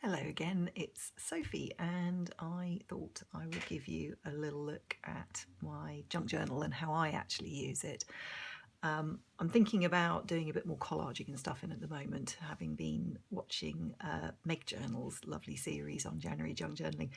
Hello again, it's Sophie, and I thought I would give you a little look at my junk journal and how I actually use it. I'm thinking about doing a bit more collaging and stuff in at the moment, having been watching Meg Journal's lovely series on January junk journaling.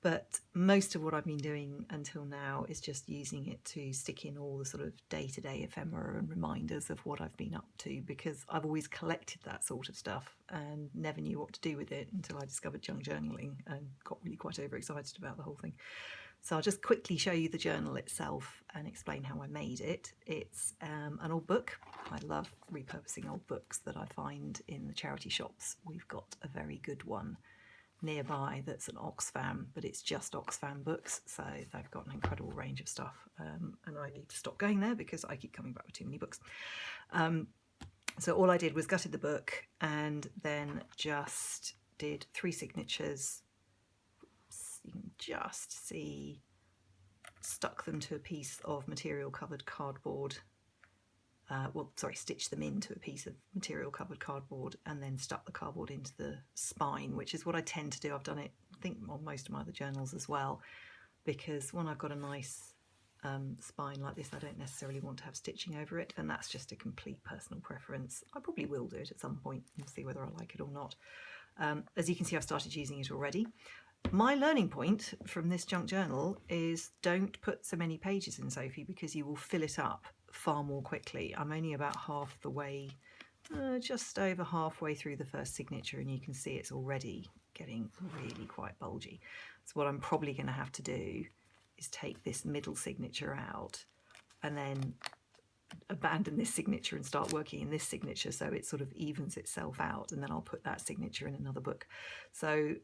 But most of what I've been doing until now is just using it to stick in all the sort of day-to-day ephemera and reminders of what I've been up to, because I've always collected that sort of stuff and never knew what to do with it until I discovered junk journaling and got really quite overexcited about the whole thing. So I'll just quickly show you the journal itself and explain how I made it. It's an old book. I love repurposing old books that I find in the charity shops. We've got a very good one nearby that's an Oxfam, but it's just Oxfam books, so they've got an incredible range of stuff, and I need to stop going there because I keep coming back with too many books. So all I did was gutted the book and then just did 3 signatures. You can just see, stuck them to a piece of material covered cardboard. Stitched them into a piece of material covered cardboard and then stuck the cardboard into the spine, which is what I tend to do. I've done it, I think, on most of my other journals as well, because when I've got a nice spine like this, I don't necessarily want to have stitching over it, and that's just a complete personal preference. I probably will do it at some point and see whether I like it or not. As you can see, I've started using it already. My learning point from this junk journal is don't put so many pages in, Sophie, because you will fill it up far more quickly. I'm only about half the way, just over halfway through the first signature, and you can see it's already getting really quite bulgy. So what I'm probably going to have to do is take this middle signature out and then abandon this signature and start working in this signature so it sort of evens itself out, and then I'll put that signature in another book. So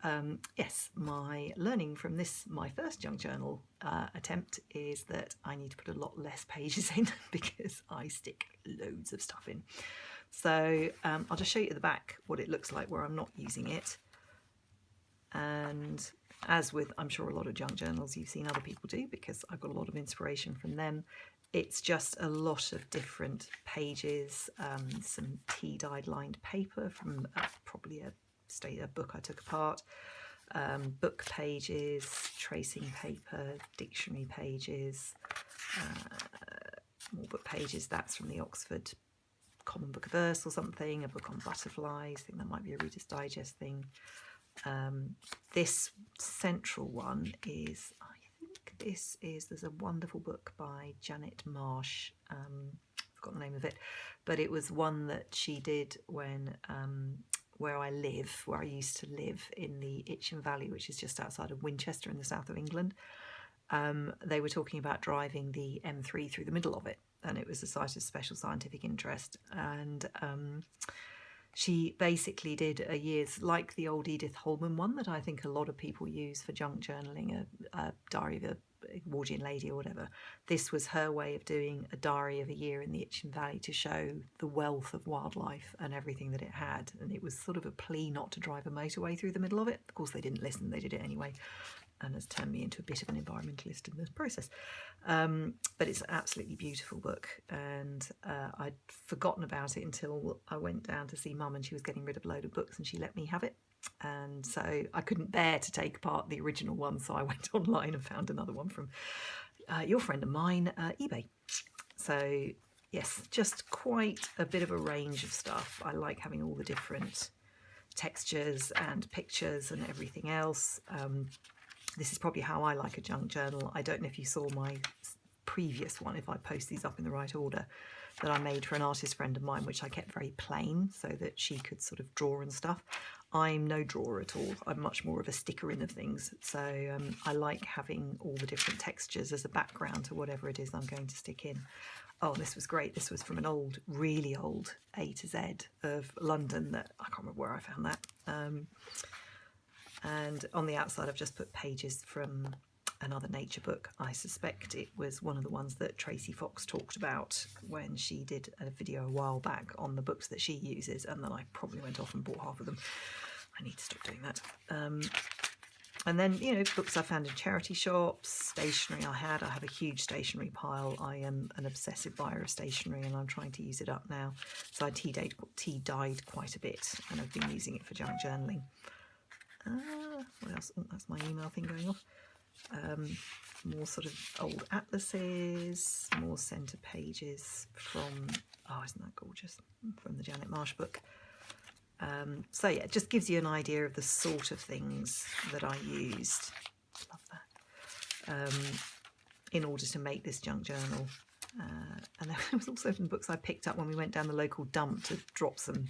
yes, my learning from this, my first junk journal attempt, is that I need to put a lot less pages in because I stick loads of stuff in. So I'll just show you at the back what it looks like where I'm not using it. And as with, I'm sure, a lot of junk journals you've seen other people do, because I've got a lot of inspiration from them, it's just a lot of different pages, some tea-dyed lined paper from probably a book I took apart, book pages, tracing paper, dictionary pages, more book pages. That's from the Oxford Common Book of Verse or something, a book on butterflies. I think that might be a Reader's Digest thing. This central one is, there's a wonderful book by Janet Marsh, I've forgotten the name of it, but it was one that she did when where I used to live in the Itchen Valley, which is just outside of Winchester in the south of England. They were talking about driving the M3 through the middle of it, and it was a site of special scientific interest, and she basically did a year's, like the old Edith Holman one that I think a lot of people use for junk journaling, a diary of a Edwardian lady or whatever. This was her way of doing a diary of a year in the Itchen Valley to show the wealth of wildlife and everything that it had. And it was sort of a plea not to drive a motorway through the middle of it. Of course, they didn't listen, they did it anyway, and has turned me into a bit of an environmentalist in this process. But it's an absolutely beautiful book, and I'd forgotten about it until I went down to see Mum, and she was getting rid of a load of books and she let me have it. And so I couldn't bear to take apart the original one, so I went online and found another one from your friend of mine, eBay. So yes, just quite a bit of a range of stuff. I like having all the different textures and pictures and everything else. This is probably how I like a junk journal. I don't know if you saw my previous one, if I post these up in the right order, that I made for an artist friend of mine, which I kept very plain so that she could sort of draw and stuff. I'm no drawer at all. I'm much more of a sticker in of things. So I like having all the different textures as a background to whatever it is I'm going to stick in. Oh, this was great. This was from an old, really old A to Z of London that I can't remember where I found that. And on the outside, I've just put pages from another nature book. I suspect it was one of the ones that Tracy Fox talked about when she did a video a while back on the books that she uses, and then I probably went off and bought half of them. I need to stop doing that. And then, you know, books I found in charity shops, stationery I have a huge stationery pile. I am an obsessive buyer of stationery, and I'm trying to use it up now. So I tea-dyed quite a bit, and I've been using it for junk journaling. What else? Oh, that's my email thing going off. More sort of old atlases, more centre pages from, oh, isn't that gorgeous, from the Janet Marsh book. So yeah, it just gives you an idea of the sort of things that I used. Love that. In order to make this junk journal. And there was also some books I picked up when we went down the local dump to drop some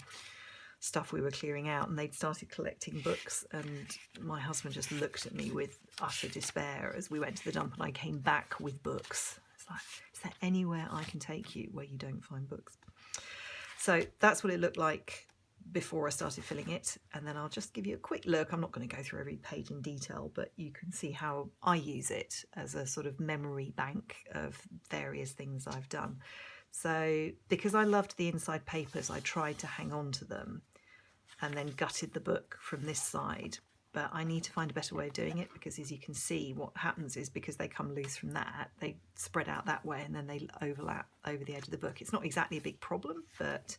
stuff we were clearing out, and they'd started collecting books, and my husband just looked at me with utter despair as we went to the dump, and I came back with books. It's like, is there anywhere I can take you where you don't find books? So that's what it looked like before I started filling it, and then I'll just give you a quick look. I'm not going to go through every page in detail, but you can see how I use it as a sort of memory bank of various things I've done. So because I loved the inside papers, I tried to hang on to them and then gutted the book from this side. But I need to find a better way of doing it, because as you can see, what happens is, because they come loose from that, they spread out that way and then they overlap over the edge of the book. It's not exactly a big problem, but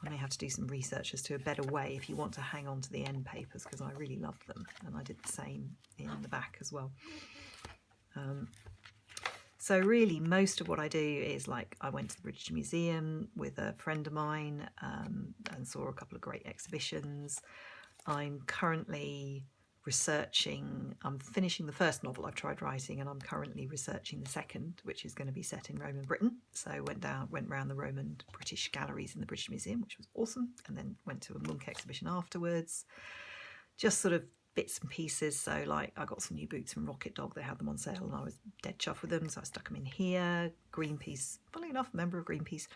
I may have to do some research as to a better way if you want to hang on to the end papers, because I really loved them, and I did the same in the back as well. So really, most of what I do is, like, I went to the British Museum with a friend of mine and saw a couple of great exhibitions. I'm currently researching, I'm finishing the first novel I've tried writing, and I'm currently researching the second, which is going to be set in Roman Britain. So I went round the Roman British galleries in the British Museum, which was awesome, and then went to a Munch exhibition afterwards. Just sort of bits and pieces. So like, I got some new boots from Rocket Dog, they had them on sale and I was dead chuffed with them, so I stuck them in here. Greenpeace, funnily enough, a member of Greenpeace.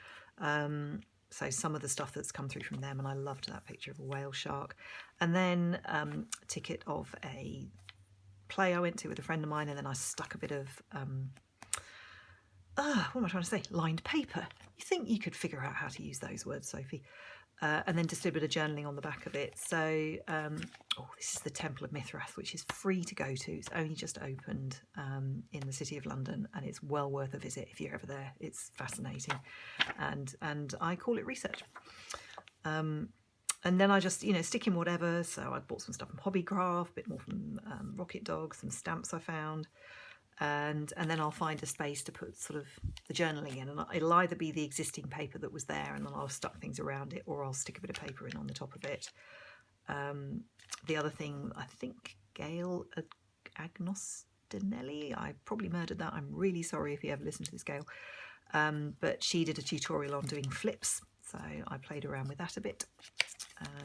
So some of the stuff that's come through from them, and I loved that picture of a whale shark. And then a ticket of a play I went to with a friend of mine, and then I stuck a bit of what am I trying to say? Lined paper. You think you could figure out how to use those words, Sophie. And then just did a bit of journaling on the back of it. So, this is the Temple of Mithras, which is free to go to. It's only just opened in the City of London, and it's well worth a visit if you're ever there. It's fascinating, and I call it research. And then I just, stick in whatever. So I bought some stuff from Hobbycraft, a bit more from Rocket Dog, some stamps I found. And then I'll find a space to put sort of the journaling in, and it'll either be the existing paper that was there and then I'll stuck things around it, or I'll stick a bit of paper in on the top of it. The other thing, I think Gail Agnostinelli, I probably murdered that, I'm really sorry if you ever listen to this, Gail, but she did a tutorial on doing flips, so I played around with that a bit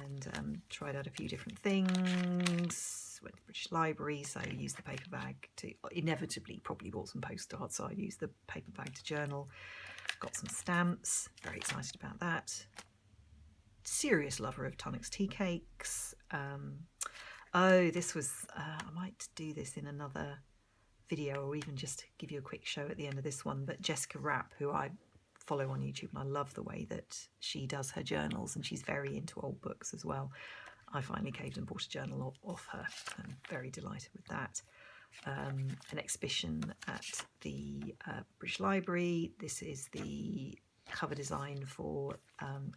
and tried out a few different things. Went to the British Library, so I used the paper bag to, inevitably probably bought some postcards, so I used the paper bag to journal. Got some stamps, very excited about that. Serious lover of Tunnock's tea cakes. This was, I might do this in another video, or even just give you a quick show at the end of this one, but Jessica Rapp, who I follow on YouTube, and I love the way that she does her journals, and she's very into old books as well. I finally caved and bought a journal off her. I'm very delighted with that. An exhibition at the British Library. This is the cover design for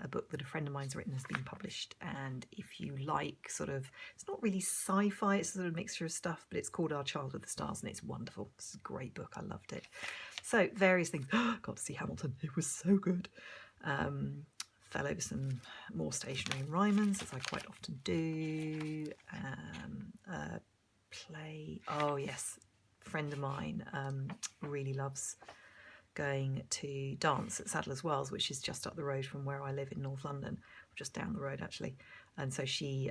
a book that a friend of mine's written, has been published, and if you like sort of, it's not really sci-fi, it's a sort of mixture of stuff, but it's called Our Child of the Stars, and it's wonderful. It's a great book, I loved it. So various things. Got to see Hamilton, it was so good. Fell over some more stationery and Ryman's, as I quite often do. Play, oh yes, a friend of mine really loves going to dance at Sadler's Wells, which is just up the road from where I live in North London, just down the road actually. And so she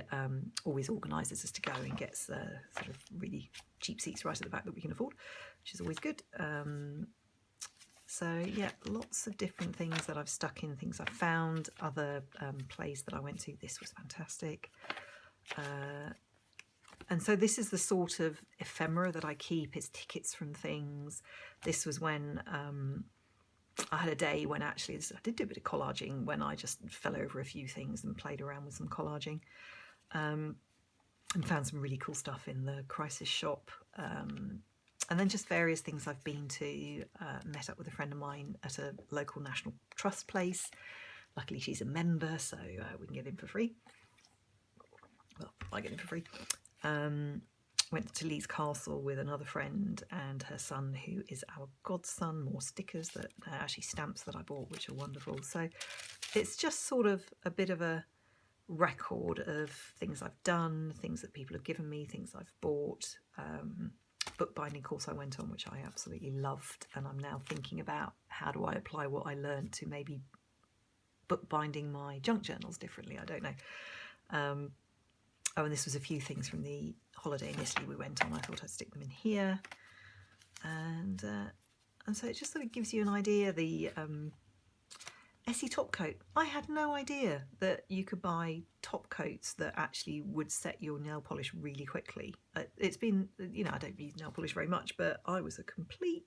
always organises us to go and gets sort of really cheap seats right at the back that we can afford, which is always good. So yeah, lots of different things that I've stuck in, things I've found, other plays that I went to. This was fantastic. And so this is the sort of ephemera that I keep, is tickets from things. This was when I had a day when actually, I did do a bit of collaging, when I just fell over a few things and played around with some collaging. And found some really cool stuff in the Crisis shop. And then just various things I've been to, met up with a friend of mine at a local National Trust place. Luckily she's a member, so we can get in for free. Well, I get them for free. Went to Leeds Castle with another friend and her son, who is our godson. More stickers that are actually stamps that I bought, which are wonderful. So it's just sort of a bit of a record of things I've done, things that people have given me, things I've bought. Bookbinding course I went on, which I absolutely loved, and I'm now thinking about how do I apply what I learned to maybe bookbinding my junk journals differently. I don't know. Oh, and this was a few things from the holiday in Italy we went on. I thought I'd stick them in here, and so it just sort of gives you an idea. The Essie top coat. I had no idea that you could buy top coats that actually would set your nail polish really quickly. It's been, you know, I don't use nail polish very much, but I was a complete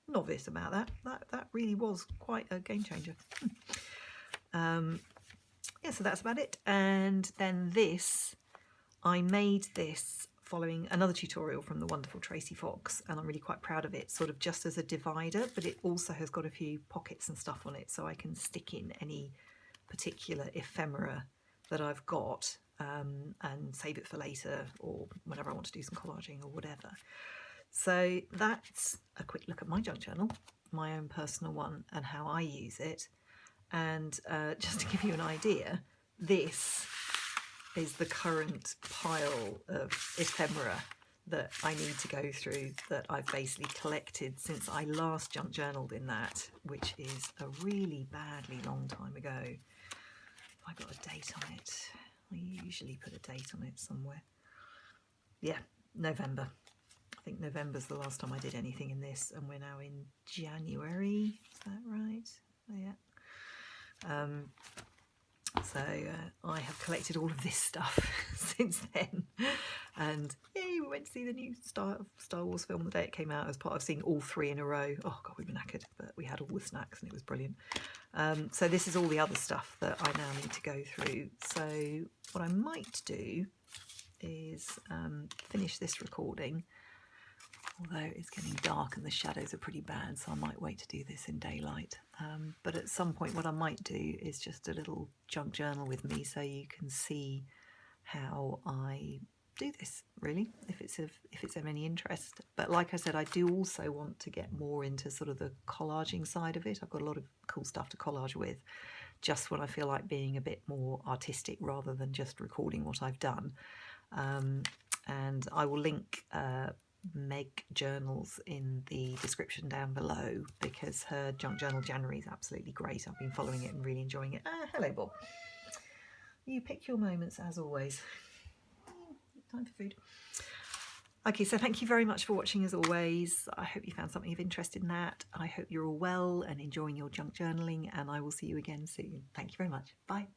novice about that. That really was quite a game changer. Yeah, so that's about it. And then this, I made this following another tutorial from the wonderful Tracy Fox, and I'm really quite proud of it, sort of just as a divider, but it also has got a few pockets and stuff on it, so I can stick in any particular ephemera that I've got and save it for later or whenever I want to do some collaging or whatever. So that's a quick look at my junk journal, my own personal one, and how I use it. And just to give you an idea, this is the current pile of ephemera that I need to go through, that I've basically collected since I last junk journaled in that, which is a really badly long time ago. I got a date on it. I usually put a date on it somewhere. Yeah, November. I think November's the last time I did anything in this, and we're now in January. Is that right? Oh, yeah. So I have collected all of this stuff since then, and yay, we went to see the new Star Wars film the day it came out, as part of seeing all three in a row. Oh god, we were knackered, but we had all the snacks and it was brilliant. So this is all the other stuff that I now need to go through. So what I might do is finish this recording, although it's getting dark and the shadows are pretty bad, so I might wait to do this in daylight. But at some point what I might do is just a little junk journal with me, so you can see how I do this, really, if it's of any interest. But like I said, I do also want to get more into sort of the collaging side of it. I've got a lot of cool stuff to collage with, just when I feel like being a bit more artistic rather than just recording what I've done. And I will link Meg Journals in the description down below, because her junk journal January is absolutely great. I've been following it and really enjoying it. Hello Bob, you pick your moments as always. Time for food. Okay, so thank you very much for watching as always. I hope you found something of interest in that. I hope you're all well and enjoying your junk journaling, and I will see you again soon. Thank you very much. Bye.